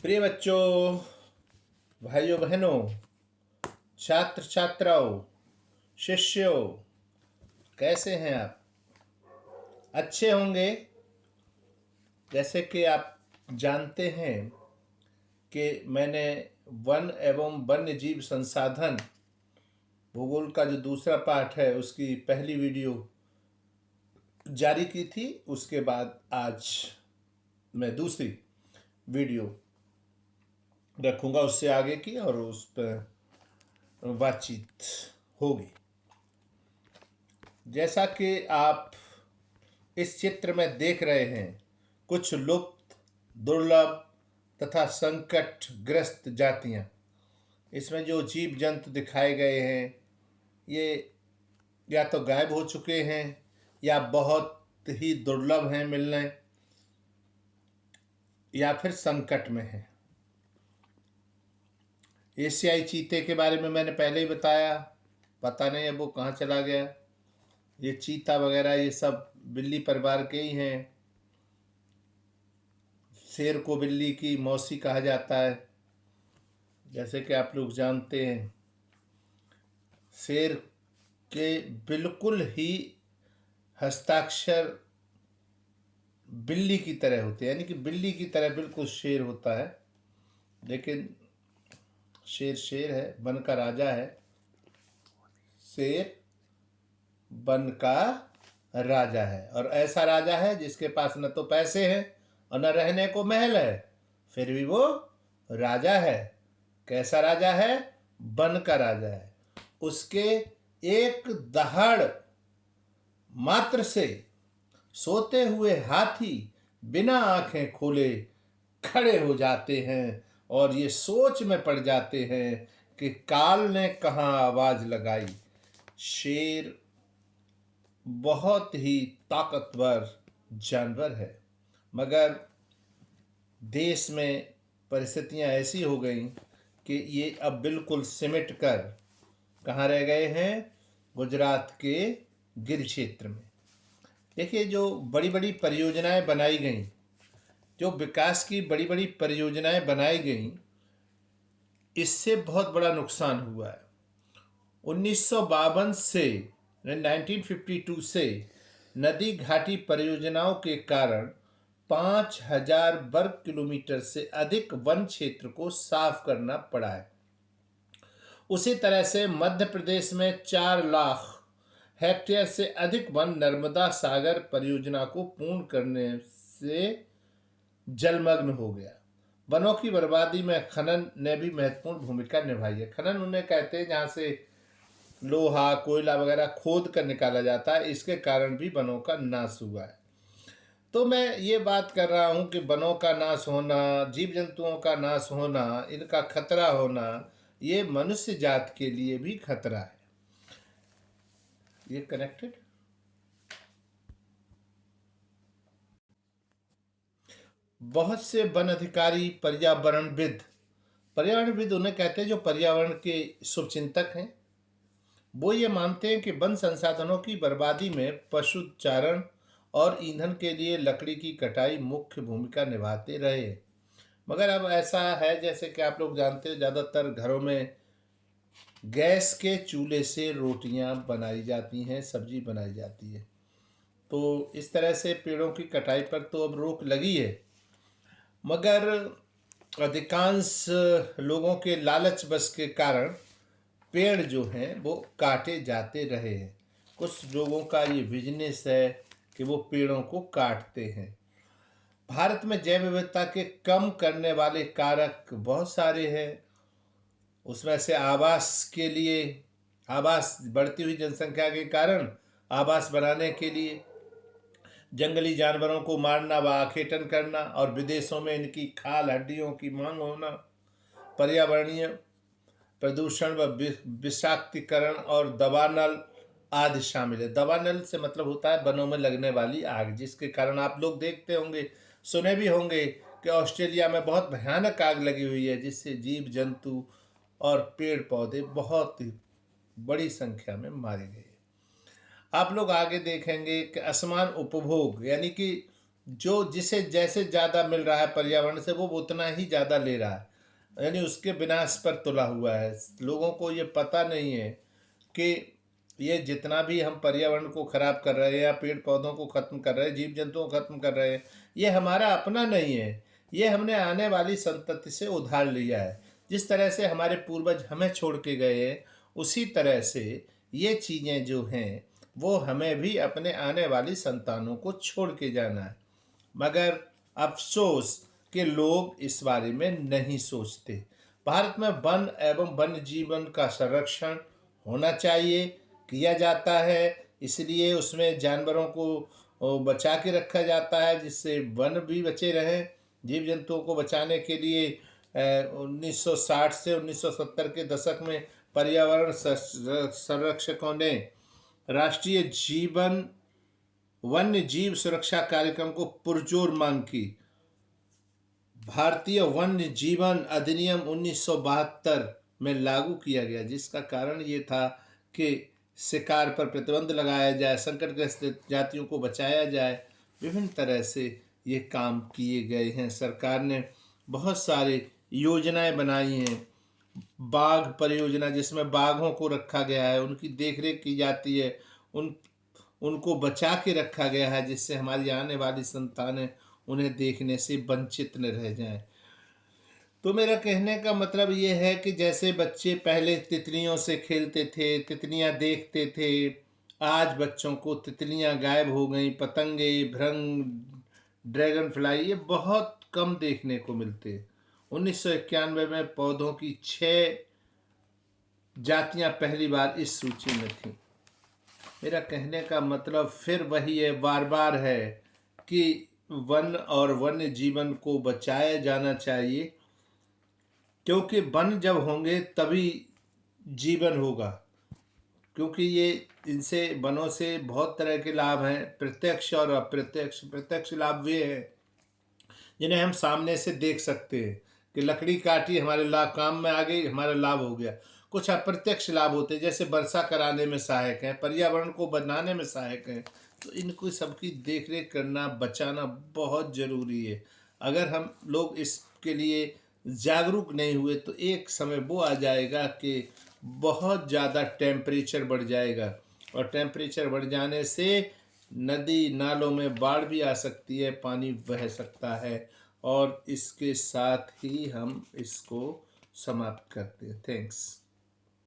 प्रिय बच्चों, भाइयों बहनों, छात्र छात्राओं, शिष्यों, कैसे हैं आप? अच्छे होंगे। जैसे कि आप जानते हैं कि मैंने वन एवं वन्य जीव संसाधन भूगोल का जो दूसरा पाठ है उसकी पहली वीडियो जारी की थी। उसके बाद आज मैं दूसरी वीडियो रखूंगा उससे आगे की, और उस पर बातचीत होगी। जैसा कि आप इस चित्र में देख रहे हैं, कुछ लुप्त, दुर्लभ तथा संकटग्रस्त जातियां। इसमें जो जीव जंतु दिखाए गए हैं ये या तो गायब हो चुके हैं या बहुत ही दुर्लभ हैं मिलने, या फिर संकट में हैं। एशियाई चीते के बारे में मैंने पहले ही बताया, पता नहीं अब वो कहाँ चला गया। ये चीता वगैरह ये सब बिल्ली परिवार के ही हैं। शेर को बिल्ली की मौसी कहा जाता है। जैसे कि आप लोग जानते हैं, शेर के बिल्कुल ही हस्ताक्षर बिल्ली की तरह होते हैं, यानी कि बिल्ली की तरह बिल्कुल शेर होता है। लेकिन शेर शेर है, वन का राजा है। शेर वन का राजा है, और ऐसा राजा है जिसके पास न तो पैसे हैं और न रहने को महल है, फिर भी वो राजा है। कैसा राजा है? वन का राजा है। उसके एक दहाड़ मात्र से सोते हुए हाथी बिना आंखें खोले खड़े हो जाते हैं और ये सोच में पड़ जाते हैं कि काल ने कहाँ आवाज लगाई। शेर बहुत ही ताकतवर जानवर है, मगर देश में परिस्थितियां ऐसी हो गई कि ये अब बिल्कुल सिमट कर कहाँ रह गए हैं? गुजरात के गिर क्षेत्र में। देखिए, जो बड़ी बड़ी परियोजनाएं बनाई गई, जो विकास की बड़ी बड़ी परियोजनाएं बनाई गई, इससे बहुत बड़ा नुकसान हुआ है। 1952 से 1952 से नदी घाटी परियोजनाओं के कारण 5000 वर्ग किलोमीटर से अधिक वन क्षेत्र को साफ करना पड़ा है। उसी तरह से मध्य प्रदेश में 4 लाख हेक्टेयर से अधिक वन नर्मदा सागर परियोजना को पूर्ण करने से जलमग्न हो गया। वनों की बर्बादी में खनन ने भी महत्वपूर्ण भूमिका निभाई है। खनन उन्हें कहते हैं जहाँ से लोहा कोयला वगैरह खोद कर निकाला जाता है। इसके कारण भी वनों का नाश हुआ है। तो मैं ये बात कर रहा हूँ कि वनों का नाश होना, जीव जंतुओं का नाश होना, इनका खतरा होना, ये मनुष्य जात के लिए भी खतरा है। ये कनेक्टेड। बहुत से वन अधिकारी पर्यावरणविद उन्हें कहते हैं जो पर्यावरण के शुभचिंतक हैं। वो ये मानते हैं कि वन संसाधनों की बर्बादी में पशुचारण और ईंधन के लिए लकड़ी की कटाई मुख्य भूमिका निभाते रहे। मगर अब ऐसा है, जैसे कि आप लोग जानते हैं, ज़्यादातर घरों में गैस के चूल्हे से रोटियां बनाई जाती हैं, सब्जी बनाई जाती है। तो इस तरह से पेड़ों की कटाई पर तो अब रोक लगी है, मगर अधिकांश लोगों के लालच बस के कारण पेड़ जो हैं वो काटे जाते रहे हैं। कुछ लोगों का ये बिजनेस है कि वो पेड़ों को काटते हैं। भारत में जैव विविधता के कम करने वाले कारक बहुत सारे हैं। उसमें से आवास बढ़ती हुई जनसंख्या के कारण आवास बनाने के लिए जंगली जानवरों को मारना व आखेटन करना, और विदेशों में इनकी खाल हड्डियों की मांग होना, पर्यावरणीय प्रदूषण व विषाक्तीकरण और दवा नल आदि शामिल है। दवा नल से मतलब होता है वनों में लगने वाली आग, जिसके कारण आप लोग देखते होंगे, सुने भी होंगे कि ऑस्ट्रेलिया में बहुत भयानक आग लगी हुई है, जिससे जीव जंतु और पेड़ पौधे बहुत ही बड़ी संख्या में मारे गए। आप लोग आगे देखेंगे कि असमान उपभोग, यानी कि जो जिसे जैसे ज़्यादा मिल रहा है पर्यावरण से वो उतना ही ज़्यादा ले रहा है, यानी उसके विनाश पर तुला हुआ है। लोगों को ये पता नहीं है कि ये जितना भी हम पर्यावरण को खराब कर रहे हैं या पेड़ पौधों को खत्म कर रहे हैं, जीव जंतुओं को खत्म कर रहे हैं, ये हमारा अपना नहीं है। ये हमने आने वाली संतति से उधार लिया है। जिस तरह से हमारे पूर्वज हमें छोड़ के गए हैं, उसी तरह से ये चीज़ें जो हैं वो हमें भी अपने आने वाली संतानों को छोड़ के जाना है। मगर अफसोस कि लोग इस बारे में नहीं सोचते। भारत में वन एवं वन्य जीवन का संरक्षण होना चाहिए, किया जाता है। इसलिए उसमें जानवरों को बचा के रखा जाता है, जिससे वन भी बचे रहें। जीव जंतुओं को बचाने के लिए 1960 से 1970 के दशक में पर्यावरण संरक्षकों ने राष्ट्रीय जीवन वन्य जीव सुरक्षा कार्यक्रम को पुरजोर मांग की। भारतीय वन्य जीवन अधिनियम 1972 में लागू किया गया, जिसका कारण ये था कि शिकार पर प्रतिबंध लगाया जाए, संकटग्रस्त जातियों को बचाया जाए। विभिन्न तरह से ये काम किए गए हैं। सरकार ने बहुत सारी योजनाएं बनाई हैं। बाघ परियोजना, जिसमें बाघों को रखा गया है, उनकी देखरेख की जाती है, उनको बचा के रखा गया है, जिससे हमारी आने वाली संतानें उन्हें देखने से वंचित न रह जाएं। तो मेरा कहने का मतलब ये है कि जैसे बच्चे पहले तितलियों से खेलते थे, तितलियां देखते थे, आज बच्चों को तितलियां गायब हो गई, पतंगे, भृंग, ड्रैगन फ्लाई ये बहुत कम देखने को मिलते। 1991 में पौधों की 6 जातियां पहली बार इस सूची में थीं। मेरा कहने का मतलब फिर वही है, बार बार है कि वन और वन्य जीवन को बचाया जाना चाहिए, क्योंकि वन जब होंगे तभी जीवन होगा। क्योंकि ये इनसे वनों से बहुत तरह के लाभ हैं, प्रत्यक्ष और अप्रत्यक्ष। प्रत्यक्ष लाभ वे हैं जिन्हें हम सामने से देख सकते हैं कि लकड़ी काटी, हमारे लाभ काम में आ गई, हमारा लाभ हो गया। कुछ अप्रत्यक्ष लाभ होते हैं, जैसे वर्षा कराने में सहायक हैं, पर्यावरण को बनाने में सहायक हैं। तो इनको सबकी देख रेख करना, बचाना बहुत ज़रूरी है। अगर हम लोग इसके लिए जागरूक नहीं हुए तो एक समय वो आ जाएगा कि बहुत ज़्यादा टेम्परेचर बढ़ जाएगा, और टेम्परेचर बढ़ जाने से नदी नालों में बाढ़ भी आ सकती है, पानी बह सकता है। और इसके साथ ही हम इसको समाप्त करते हैं। थैंक्स।